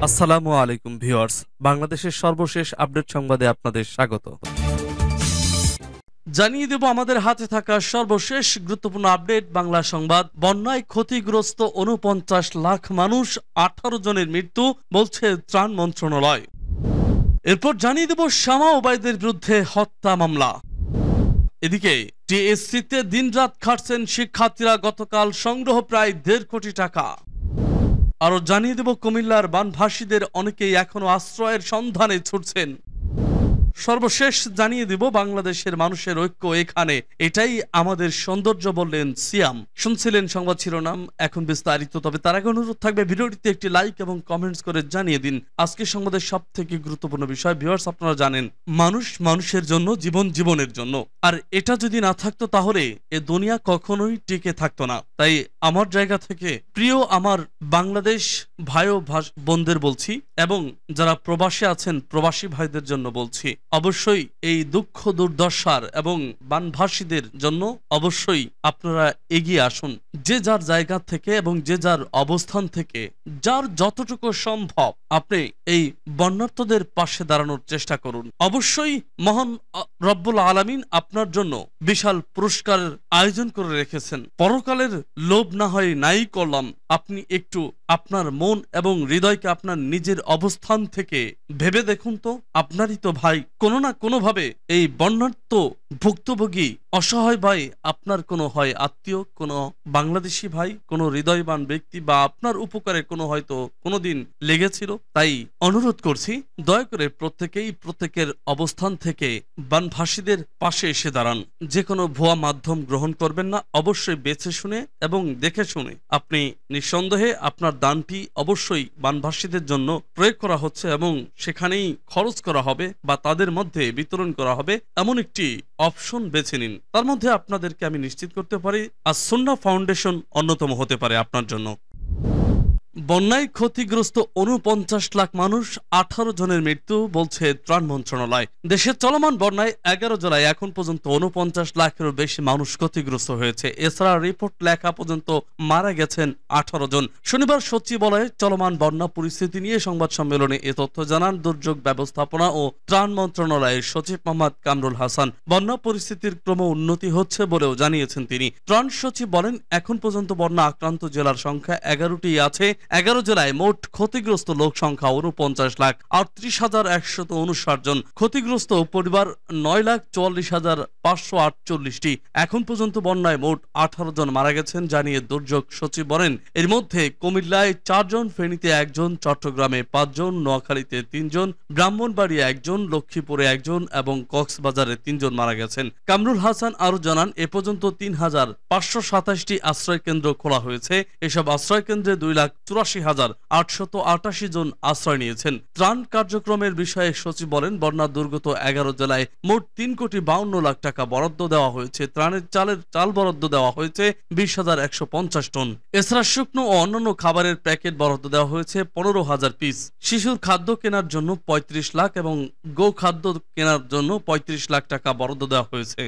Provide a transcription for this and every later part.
আসসালামু আলাইকুম ভিউয়ার্স, বাংলাদেশের সর্বশেষ আপডেট সংবাদে আপনাদের স্বাগত। জানিয়ে দেব আমাদের হাতে থাকা সর্বশেষ গুরুত্বপূর্ণ আপডেট বাংলা সংবাদ। বন্যায় ক্ষতিগ্রস্ত ৪৯ লাখ মানুষ, ১৮ জনের মৃত্যু বলছে ত্রাণ মন্ত্রণালয়। এরপর জানিয়ে দেব শামা ওবায়দের বিরুদ্ধে হত্যা মামলা। এদিকে টিএসসিতে দিনরাত খাটছেন শিক্ষার্থীরা, গতকাল সংগ্রহ প্রায় ১.৫ কোটি টাকা। আরো জানিয়ে দেব কুমিল্লার বানভাসীদের অনেকেই এখনো আশ্রয়ের সন্ধানে ছুটছেন। সর্বশেষ জানিয়ে দেব বাংলাদেশের মানুষের ঐক্য এখানে, এটাই আমাদের সৌন্দর্য বললেন সিয়াম। শুনছিলেন সংবাদ শিরোনাম, এখন বিস্তারিত। তবে তার আগে অনুরোধ থাকবে ভিডিওটিতে একটি লাইক এবং কমেন্টস করে জানিয়ে দিন আজকের সংবাদের সব থেকে গুরুত্বপূর্ণ বিষয়। ভিউয়ার্স, আপনারা জানেন মানুষ মানুষের জন্য, জীবন জীবনের জন্য, আর এটা যদি না থাকতো তাহলে এ দুনিয়া কখনোই টিকে থাকতো না। তাই আমার জায়গা থেকে প্রিয় আমার বাংলাদেশ ভাই ও বোনদের বলছি, এবং যারা প্রবাসী আছেন প্রবাসী ভাইদের জন্য বলছি, অবশ্যই এই দুঃখ দুর্দশার এবং বানভাসীদের জন্য অবশ্যই আপনারা এগিয়ে আসুন। যে যার জায়গা থেকে এবং যে যার অবস্থান থেকে যার যতটুকু সম্ভব আপনি এই বন্যার্তদের পাশে দাঁড়ানোর চেষ্টা করুন। অবশ্যই মহান রব্বুল আলামিন আপনার জন্য বিশাল পুরস্কারের আয়োজন করে রেখেছেন। পরকালের লোভ না হয় নাই করলাম, আপনি একটু আপনার মন এবং হৃদয়কে আপনার নিজের অবস্থান থেকে ভেবে দেখুন তো, আপনারই তো ভাই কোনো না কোনো ভাবে এই বন্যার্ত ভুক্তভোগী অসহায় ভাই আপনার কোনো হয় আত্মীয়, কোনো বাংলাদেশি ভাই, কোনো হৃদয়বান ব্যক্তি, বা আপনার উপকারে কোনো হয়তো কোনোদিন লেগেছিল। তাই অনুরোধ করছি, দয়া করে প্রত্যেকেই প্রত্যেকের অবস্থান থেকে বানভাসীদের পাশে এসে দাঁড়ান। যে কোনো ভুয়া মাধ্যম গ্রহণ করবেন না, অবশ্যই বেছে শুনে এবং দেখে শুনে আপনি নিঃসন্দেহে আপনার দানটি অবশ্যই বানভাসীদের জন্য প্রয়োগ করা হচ্ছে এবং সেখানেই খরচ করা হবে বা তাদের মধ্যে বিতরণ করা হবে এমন একটি অপশন বেছে নিন। তার মধ্যে আপনাদেরকে আমি নিশ্চিত করতে পারি আস-সুন্নাহ ফাউন্ডেশন অন্যতম হতে পারে আপনার জন্য। বন্যায় ক্ষতিগ্রস্ত ৪৯ লাখ মানুষ, ১৮ জনের মৃত্যু বলছে ত্রাণ মন্ত্রণালয়। দেশের চলমান বন্যায় ১১ জেলায় এখন পর্যন্ত ৪৯ লাখেরও বেশি মানুষ ক্ষতিগ্রস্ত হয়েছে। এছাড়া রিপোর্ট লেখা পর্যন্ত মারা গেছেন ১৮ জন। শনিবার সচিবালয়ে চলমান বন্যা পরিস্থিতি নিয়ে সংবাদ সম্মেলনে এ তথ্য জানান দুর্যোগ ব্যবস্থাপনা ও ত্রাণ মন্ত্রণালয়ের সচিব মোহাম্মদ কামরুল হাসান। বন্যা পরিস্থিতির ক্রম উন্নতি হচ্ছে বলেও জানিয়েছেন তিনি। ত্রাণ সচিব বলেন, এখন পর্যন্ত বন্যা আক্রান্ত জেলার সংখ্যা ১১টি আছে। ১১ জেলায় মোট ক্ষতিগ্রস্ত লোক সংখ্যা ৪৯ লাখ ৩৮,১৫৯ জন। ক্ষতিগ্রস্ত পরিবার ৯,৪৪,৫৪৮টি। এখন পর্যন্ত বন্যায় মোট ১৮ জন মারা গেছেন জানিয়ে দুর্যোগ সচিব বলেন, এর মধ্যে কুমিল্লায় ৪ জন, ফেনীতে ১ জন, চট্টগ্রামে ৫ জন, নোয়াখালীতে ৩ জন, ব্রাহ্মণবাড়িয়া ১ জন, লক্ষ্মীপুরে ১ জন এবং কক্সবাজারে ৩ জন মারা গেছেন। কামরুল হাসান আরো জানান, এ পর্যন্ত ৩,৫২৭টি আশ্রয় কেন্দ্র খোলা হয়েছে। এসব আশ্রয় কেন্দ্রে ২,৮৪,৮৮৮ জন আশ্রয় নিয়েছেন। ত্রাণ কার্যক্রমের বিষয়ে সচিব বলেন, বন্যা দুর্গত ১১ জেলায় মোট ৩,৫২,০০,০০০ টাকা বরাদ্দ দেওয়া হয়েছে। ত্রাণের চাল বরাদ্দ দেওয়া হয়েছে ২০,১৫০ টন। এছাড়া শুকনো ও অন্যান্য খাবারের প্যাকেট বরাদ্দ দেওয়া হয়েছে ১৫,০০০ পিস। শিশুর খাদ্য কেনার জন্য ৩৫ লাখ এবং গো খাদ্য কেনার জন্য ৩৫ লাখ টাকা বরাদ্দ দেওয়া হয়েছে।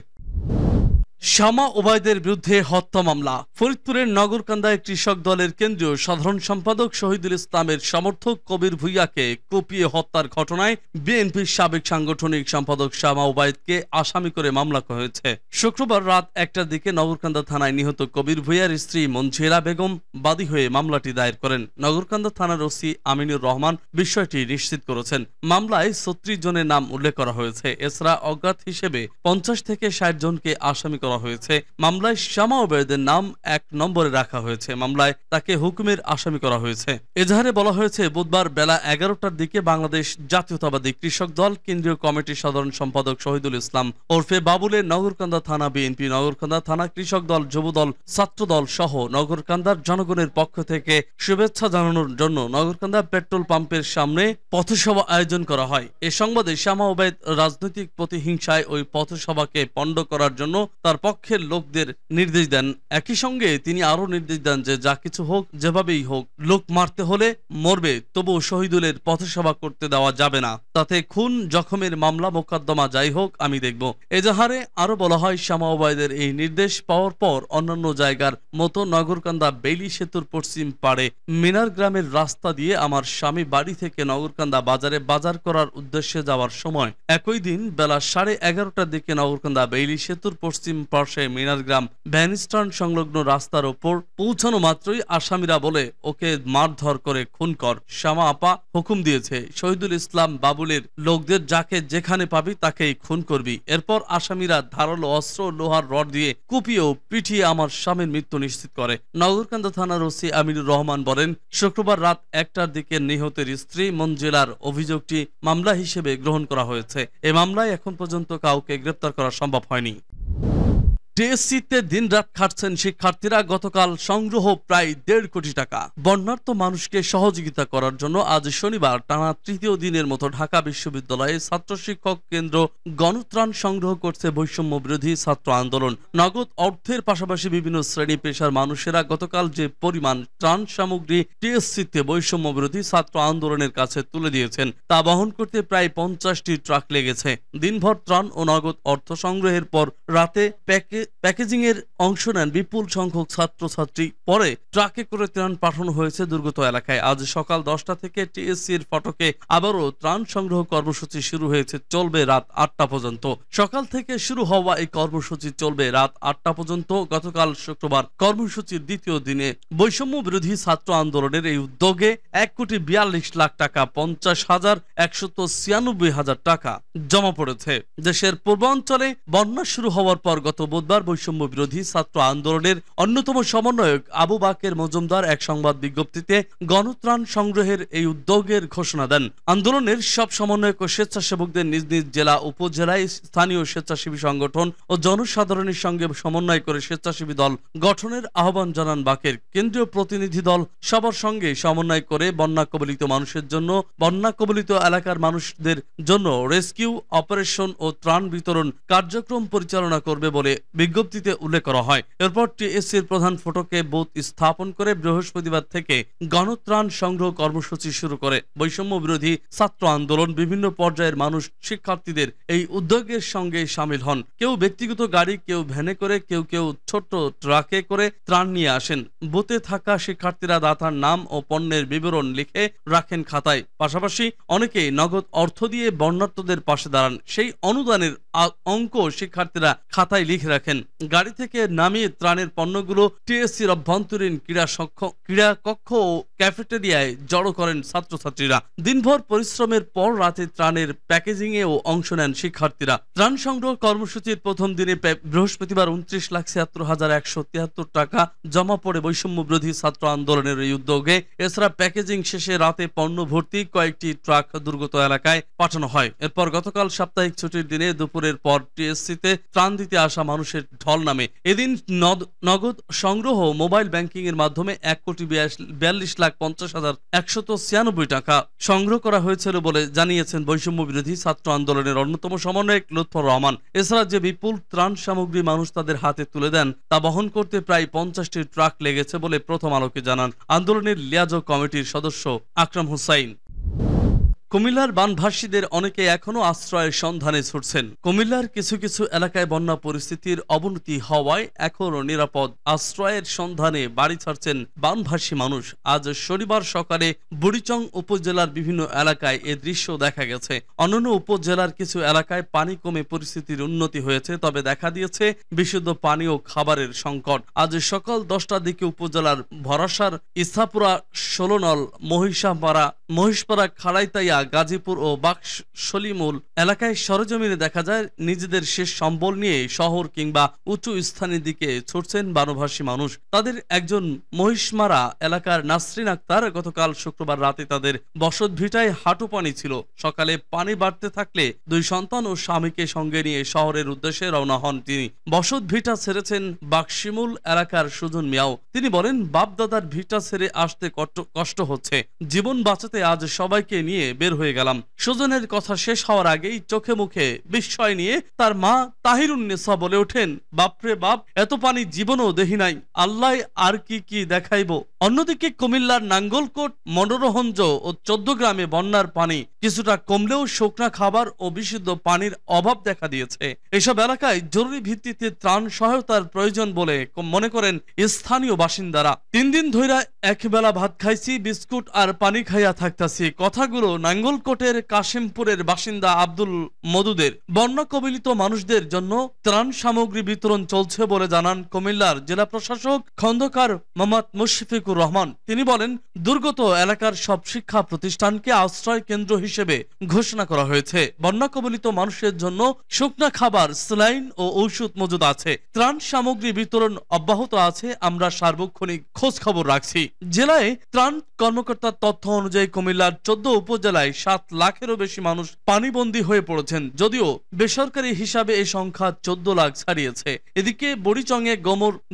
শামা ওবায়দের বিরুদ্ধে হত্যা মামলা। ফরিদপুরের নগরকান্দায় কৃষক দলের কেন্দ্রীয় সাধারণ সম্পাদক শহীদুল ইসলামের সমর্থক কবির ভূঁইয়াকে কুপিয়ে হত্যার ঘটনায় বিএনপির সাবেক সাংগঠনিক সম্পাদক শামা ওবায়দকে আসামি করে মামলা করা হয়েছে। শুক্রবার রাত ১টার দিকে নগরকান্দা থানায় নিহত কবির ভূঁইয়ার স্ত্রী মঞ্জিরা বেগম বাদী হয়ে মামলাটি দায়ের করেন। নগরকান্দা থানার ওসি আমিনুর রহমান বিষয়টি নিশ্চিত করেছেন। মামলায় ৩৬ জনের নাম উল্লেখ করা হয়েছে। এছাড়া অজ্ঞাত হিসেবে ৫০ থেকে ৬০ জনকে আসামি করা হয়েছে। মামলায় শামা ওবায়দের নাম ১ নম্বরে রাখা হয়েছে। মামলায় তাকে হুকুমের আসামি করা হয়েছে। এজাহারে বলা হয়েছে, বুধবার বেলা ১১টার দিকে বাংলাদেশ জাতীয়তাবাদী কৃষক দল কেন্দ্রীয় কমিটির সাধারণ সম্পাদক শহীদুল ইসলাম ওরফে বাবুলের নগরকান্দা থানা বিএনপি, নগরকান্দা থানা কৃষক দল, যুবদল, ছাত্রদল সহ নগরকান্দার জনগণের পক্ষ থেকে শুভেচ্ছা জানানোর জন্য নগরকান্দা পেট্রোল পাম্পের সামনে পথসভা আয়োজন করা হয়। এ সংবাদে শামা ওবায়দ রাজনৈতিক প্রতিহিংসায় ওই পথসভাকে পণ্ড করার জন্য তার পক্ষের লোকদের নির্দেশ দেন। একই সঙ্গে তিনি আরো নির্দেশ দেন যে যা কিছু হোক, যেভাবেই হোক, লোক মারতে হলে মরবে, তবু শহীদুলের পথসেবা করতে দেওয়া যাবে না। তাতে খুন জখমের মামলা মোকদ্দমা যাই হোক আমি দেখব। এজাহারে আরো বলা হয়, শামা ওবায়দের এই নির্দেশ পাওয়ার পর অন্যান্য জায়গার মতো নগরকান্দা বেইলি সেতুর পশ্চিম পাড়ে মিনার গ্রামের রাস্তা দিয়ে আমার স্বামী বাড়ি থেকে নগরকান্দা বাজারে বাজার করার উদ্দেশ্যে যাওয়ার সময় একই দিন বেলা 11:30টার দিকে নগরকান্দা বেইলি সেতুর পশ্চিম পার্শ্বে মিনার গ্রাম ভ্যানস্ট্যান্ড সংলগ্ন রাস্তার ওপর পৌঁছানো মাত্রই আসামিরা বলে, ওকে মারধর করে খুন কর। শামা আপা হুকুম দিয়েছে, শহীদুল ইসলাম বাবুলের লোকদের যাকে যেখানে পাবি তাকেই খুন করবি। এরপর আসামিরা ধারালো অস্ত্র, লোহার রড দিয়ে কুপিয়ে ও পিটিয়ে আমার স্বামীর মৃত্যু নিশ্চিত করে। নগরকান্দা থানার ওসি আমিনুর রহমান বলেন, শুক্রবার রাত 1টার দিকে নিহতের স্ত্রী মঞ্জেলার অভিযোগটি মামলা হিসেবে গ্রহণ করা হয়েছে। এই মামলায় এখন পর্যন্ত কাউকে গ্রেপ্তার করা সম্ভব হয়নি। টিএসসিতে দিনরাত খাটছেন শিক্ষার্থীরা। গতকাল সংগ্রহ প্রায় 1.5 কোটি টাকা। বন্যার্ত মানুষকে সহযোগিতা করার জন্য আজ শনিবার টানা তৃতীয় দিনের মতো ঢাকা বিশ্ববিদ্যালয়ে ছাত্র শিক্ষক কেন্দ্র গণত্রাণ সংগ্রহ করছে বৈষম্য বিরোধী ছাত্র আন্দোলন। নগদ অর্থের পাশাপাশি বিভিন্ন শ্রেণী পেশার মানুষেরা গতকাল যে পরিমাণ ত্রাণ সামগ্রী টিএসসিতে বৈষম্য বিরোধী ছাত্র আন্দোলনের কাছে তুলে দিয়েছেন তা বহন করতে প্রায় 50টি ট্রাক লেগেছে। দিনভর ত্রাণ ও নগদ অর্থ সংগ্রহের পর রাতে প্যাকেজিং এর অংশ নেন বিপুল সংখ্যক ছাত্রছাত্রী। পরে ট্রাকে করে ত্রাণ পাঠানো হয়েছে দুর্গত এলাকায়। আজ সকাল 10টা থেকে টিএসসি এর ফটকে আবারও ত্রাণ সংগ্রহ কর্মসূচি শুরু হয়েছে, চলবে রাত 8টা পর্যন্ত। সকাল থেকে শুরু হওয়া এই কর্মসূচি চলবে রাত 8টা পর্যন্ত। গতকাল শুক্রবার কর্মসূচির দ্বিতীয় দিনে বৈষম্য বিরোধী ছাত্র আন্দোলনের এই উদ্যোগে 1,42,00,000 টাকা 50,196,000 টাকা জমা পড়েছে। দেশের পূর্বাঞ্চলে বন্যা শুরু হওয়ার পর গত বুধবার বৈষম্য বিরোধী ছাত্র আন্দোলনের অন্যতম সমন্বয়ক আবু বাকের মজুমদার এক সংবাদ বিজ্ঞপ্তিতে গণত্রাণ সংগ্রহের এই উদ্যোগের ঘোষণা দেন। আন্দোলনের সব সমন্বয়ক ও স্বেচ্ছাসেবকদের নিজ নিজ জেলা উপজেলায় স্থানীয় স্বেচ্ছাসেবী সংগঠন ও জনসাধারণের সঙ্গে সমন্বয় করে স্বেচ্ছাসেবী দল গঠনের আহ্বান জানান বাকের। কেন্দ্রীয় প্রতিনিধি দল সবার সঙ্গে সমন্বয় করে বন্যা কবলিত মানুষের জন্য, বন্যা কবলিত এলাকার মানুষদের জন্য রেস্কিউ অপারেশন ও ত্রাণ বিতরণ কার্যক্রম পরিচালনা করবে বলে বিজ্ঞপ্তিতে উল্লেখ করা হয়। এরপর টিএসসির প্রধান ফটকে বুথ স্থাপন করে বৃহস্পতিবার থেকে গণত্রাণ সংগ্রহ কর্মসূচি শুরু করে বৈষম্য বিরোধী ছাত্র আন্দোলন। বিভিন্ন পর্যায়ের মানুষ শিক্ষার্থীদের এই উদ্যোগের সঙ্গে সামিল হন। কেউ ব্যক্তিগত গাড়ি, কেউ ভ্যানে করে, কেউ কেউ ছোট ট্রাকে করে ত্রাণ নিয়ে আসেন। বুথে থাকা শিক্ষার্থীরা দাতার নাম ও পণ্যের বিবরণ লিখে রাখেন খাতায়। পাশাপাশি অনেকেই নগদ অর্থ দিয়ে বন্যার্তদের পাশে দাঁড়ান। সেই অনুদানের অঙ্ক শিক্ষার্থীরা খাতায় লিখে রাখেন। গাড়ি থেকে নামিয়ে ত্রাণের পণ্যগুলো টিএসসির অভ্যন্তরীণ ক্রীড়া কক্ষ ও ক্যাফেটেরিয়ায় জড়ো করেন ছাত্রছাত্রীরা। দিনভর পরিশ্রমের পর রাতে ত্রাণের প্যাকেজিং এও অংশ নেন শিক্ষার্থীরা। ত্রাণ সংগ্রহ কর্মসূচির প্রথম দিনে বৃহস্পতিবার 29,76,173 টাকা জমা পড়ে বৈষম্য বিরোধী ছাত্র আন্দোলনের এই উদ্যোগে। এছাড়া প্যাকেজিং শেষে রাতে পণ্য ভর্তি কয়েকটি ট্রাক দুর্গত এলাকায় পাঠানো হয়। এরপর গতকাল সাপ্তাহিক ছুটির দিনে দুপুরের পর টিএসসিতে ত্রাণ দিতে আসা মানুষের ঢল নামে। এদিন নগদ সংগ্রহ মোবাইল ব্যাংকিং এর মাধ্যমে 1,42,50,196 টাকা সংগ্রহ করা হয়েছিল বলে জানিয়েছেন বৈষম্য বিরোধী ছাত্র আন্দোলনের অন্যতম সমন্বয়ক লুৎফর রহমান। এছাড়া যে বিপুল ত্রাণ সামগ্রী মানুষ তাদের হাতে তুলে দেন তা বহন করতে প্রায় 50টি ট্রাক লেগেছে বলে প্রথম আলোকে জানান আন্দোলনের লিয়াজো কমিটির সদস্য আকরাম হুসাইন। কুমিল্লার বানভাসীদের অনেকে এখনো আশ্রয়ের সন্ধানে ছুটছেন। কুমিল্লার কিছু কিছু এলাকায় বন্যা পরিস্থিতির অবনতি হওয়ায় এখনো নিরাপদ আশ্রয়ের সন্ধানে বাড়ি ছাড়ছেন বানভাসী মানুষ। আজ শনিবার সকালে বুড়িচং উপজেলার বিভিন্ন এলাকায় এ দৃশ্য দেখা গেছে। অন্যান্য উপজেলার কিছু এলাকায় পানি কমে পরিস্থিতির উন্নতি হয়েছে, তবে দেখা দিয়েছে বিশুদ্ধ পানি ও খাবারের সংকট। আজ সকাল 10টার দিকে উপজেলার ভরাসার, ইসাপুরা, ষোলনল, মহিষপাড়া, খাড়াইতাইয়া, গাজীপুর ও বাকশলিমুল এলাকায় সরেজমিনে দেখা যায় নিজেদের শেষ সম্বল নিয়ে শহর কিংবা উঁচু স্থানের দিকে ছুটছেন বানভাসী মানুষ। তাদের একজন মহিষমারা এলাকার নাসরিন আক্তার গতকাল শুক্রবার রাতে তাদের বসত ভিটায় হাঁটু পানি ছিল। সকালে পানি বাড়তে থাকলে 2 সন্তান ও স্বামীকে সঙ্গে নিয়ে শহরের উদ্দেশ্যে রওনা হন তিনি। বসত ভিটা ছেড়েছেন বাকশিমুল এলাকার সুজন মিয়াও। তিনি বলেন, বাপ দাদার ভিটা ছেড়ে আসতে কষ্ট হচ্ছে। জীবন বাঁচাতে আজ সবাইকে নিয়ে বের হয়ে গেলাম। সুজনের কথা শেষ হওয়ার আগেই চোখে মুখে বিস্ময় নিয়ে তার মা তাহিরুন্নেসা বলে ওঠেন, বাপরে বাপ, এত পানি জীবনও দেখি নাই, আল্লাহ আর কি কি দেখাইব। অন্যদিকে কুমিল্লার নাঙ্গলকোট, মনোরহঞ্জ ও 14 গ্রামে বন্যার পানি কিছুটা কমলেও শুকনা খাবার ও বিশুদ্ধ পানির অভাব দেখা দিয়েছে। এসব এলাকায় জরুরি ভিত্তিতে ত্রাণ সহায়তার প্রয়োজন বলে মনে করেন স্থানীয় বাসিন্দারা। 3 দিন ধইরা একবেলা ভাত খাইছি, বিস্কুট আর পানি খাইয়া থাকতাছি। কথাগুলো নাঙ্গলকোটের কাশিমপুরের বাসিন্দা আব্দুল মদুদের। বন্যা কবলিত মানুষদের জন্য ত্রাণ সামগ্রী বিতরণ চলছে বলে জানান কুমিল্লার জেলা প্রশাসক খন্দকার মোহাম্মদ মুশফিকুর রহমান। তিনি বলেন, দুর্গত এলাকার সব শিক্ষা প্রতিষ্ঠানকে আশ্রয় কেন্দ্র হিসেবে ঘোষণা করা হয়েছে। বন্যা কবলিত মানুষের জন্য শুকনা খাবার, স্যালাইন ও ঔষধ মজুদ আছে। ত্রাণ সামগ্রী বিতরণ অব্যাহত আছে। আমরা সার্বক্ষণিক খোঁজ খবর রাখছি। জেলায় ত্রাণ কর্মকর্তার তথ্য অনুযায়ী কুমিল্লার 14 উপজেলায় 7 লাখেরও বেশি মানুষ পানিবন্দী হয়ে পড়েছেন। যদিও বেসরকারি হিসাবে এই সংখ্যা 14 লাখ ছাড়িয়েছে। এদিকে বড়িচংয়ে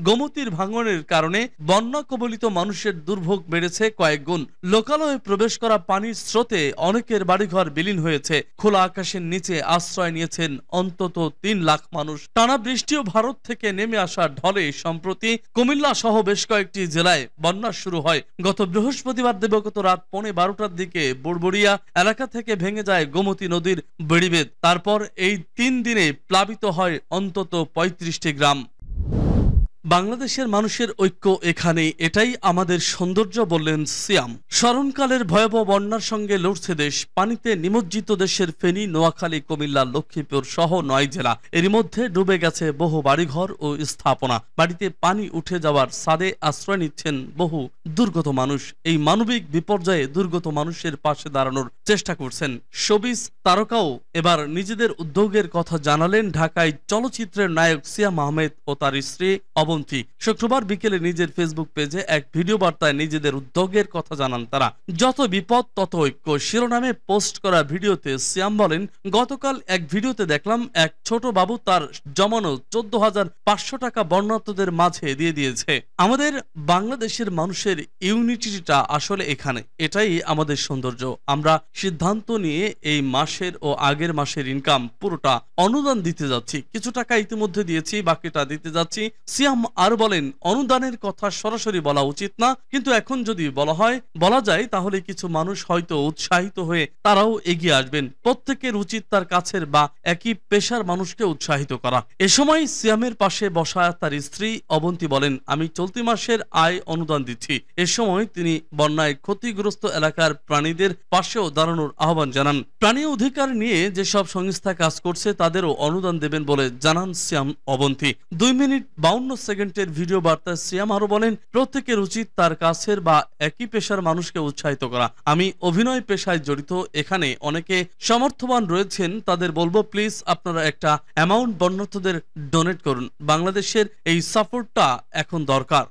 গোমতীর ভাঙনের কারণে বন্যা কবলিত মানুষের দুর্ভোগ বেড়েছে কয়েক গুণ। লোকালয়ে প্রবেশ করা পানির স্রোতে অনেকের বাড়িঘর বিলীন হয়েছে। খোলা আকাশের নিচে আশ্রয় নিয়েছেন অন্তত 3 লাখ মানুষ। টানা বৃষ্টি ও ভারত থেকে নেমে আসা ঢলে সম্প্রতি কুমিল্লা সহ বেশ কয়েকটি জেলায় বন্যা শুরু হয়। গত বৃহস্পতিবার দিবাগত রাত 11:15টার দিকে বুড়বুড়িয়া এলাকা থেকে ভেঙে যায় গোমতী নদীর বেড়িবেদ। তারপর এই 3 দিনে প্লাবিত হয় অন্তত 35টি গ্রাম। বাংলাদেশের মানুষের ঐক্য এখানেই, এটাই আমাদের সৌন্দর্য, বললেন সিয়াম। স্মরণকালের ভয়াবহ বন্যার সঙ্গে লড়ছে দেশ। পানিতে নিমজ্জিত দেশের ফেনী, নোয়াখালী, কুমিল্লা, লক্ষ্মীপুর সহ 9 জেলা। এরই মধ্যে ডুবে গেছে বহু বাড়িঘর ও স্থাপনা। বাড়িতে পানি উঠে যাওয়ার ছাদে আশ্রয় নিচ্ছেন বহু দুর্গত মানুষ। এই মানবিক বিপর্যয়ে দুর্গত মানুষের পাশে দাঁড়ানোর চেষ্টা করছেন শোবিজ তারকাও। এবার নিজেদের উদ্যোগের কথা জানালেন ঢাকায় চলচ্চিত্রের নায়ক সিয়াম আহমেদ ও তার স্ত্রী অবন্তী। শুক্রবার বিকেলে নিজের ফেসবুক পেজে এক ভিডিও বার্তায় নিজেদের উদ্যোগের কথা জানান তারা। যত বিপদ তত ঐক্য শিরোনামে পোস্ট করা ভিডিওতে সিয়াম বলেন, গতকাল এক ভিডিওতে দেখলাম এক ছোট বাবু তার জমানো 14,500 টাকা বন্যার্তদের মাঝে দিয়ে দিয়েছে। আমাদের বাংলাদেশের মানুষের ইউনিটিটা আসলে এখানে, এটাই আমাদের সৌন্দর্য। আমরা সিদ্ধান্ত নিয়ে এই মাসের ও আগের মাসের ইনকাম পুরোটা অনুদান দিতে যাচ্ছি। কিছু টাকা ইতিমধ্যে দিয়েছি, বাকিটা দিতে যাচ্ছি। সিয়াম আর বলেন, অনুদানের কথা সরাসরি বলা উচিত না, কিন্তু এখন যদি বলা যায় তাহলে কিছু মানুষ হয়তো উৎসাহিত হয়ে তারাও এগিয়ে আসবেন। প্রত্যেকের উচিত তার কাছের বা একই পেশার মানুষকে উৎসাহিত করা। এ সময় সিয়ামের পাশে বসা তার স্ত্রী অবন্তী বলেন, আমি চলতি মাসের আয় অনুদান দিচ্ছি। এ সময় তিনি বন্যায় ক্ষতিগ্রস্ত এলাকার প্রাণীদের পাশেও দাঁড়ানোর আহ্বান জানান। প্রাণী অধিকার নিয়ে যেসব সংস্থা কাজ করছে তাদেরও অনুদান দেবেন বলে জানান সিয়াম অবন্তী। 2 মিনিট 52 সেকেন্ডের ভিডিও বার্তায় সিয়াম আরো বলেন, প্রত্যেকের উচিত তার কাছের বা একই পেশার মানুষকে উৎসাহিত করা। আমি অভিনয় পেশায় জড়িত, এখানে অনেকে সমর্থবান রয়েছেন, তাদের বলবো প্লিজ আপনারা একটা অ্যামাউন্ট বন্যার্তদের ডোনেট করুন। বাংলাদেশের এই সাপোর্টটা এখন দরকার।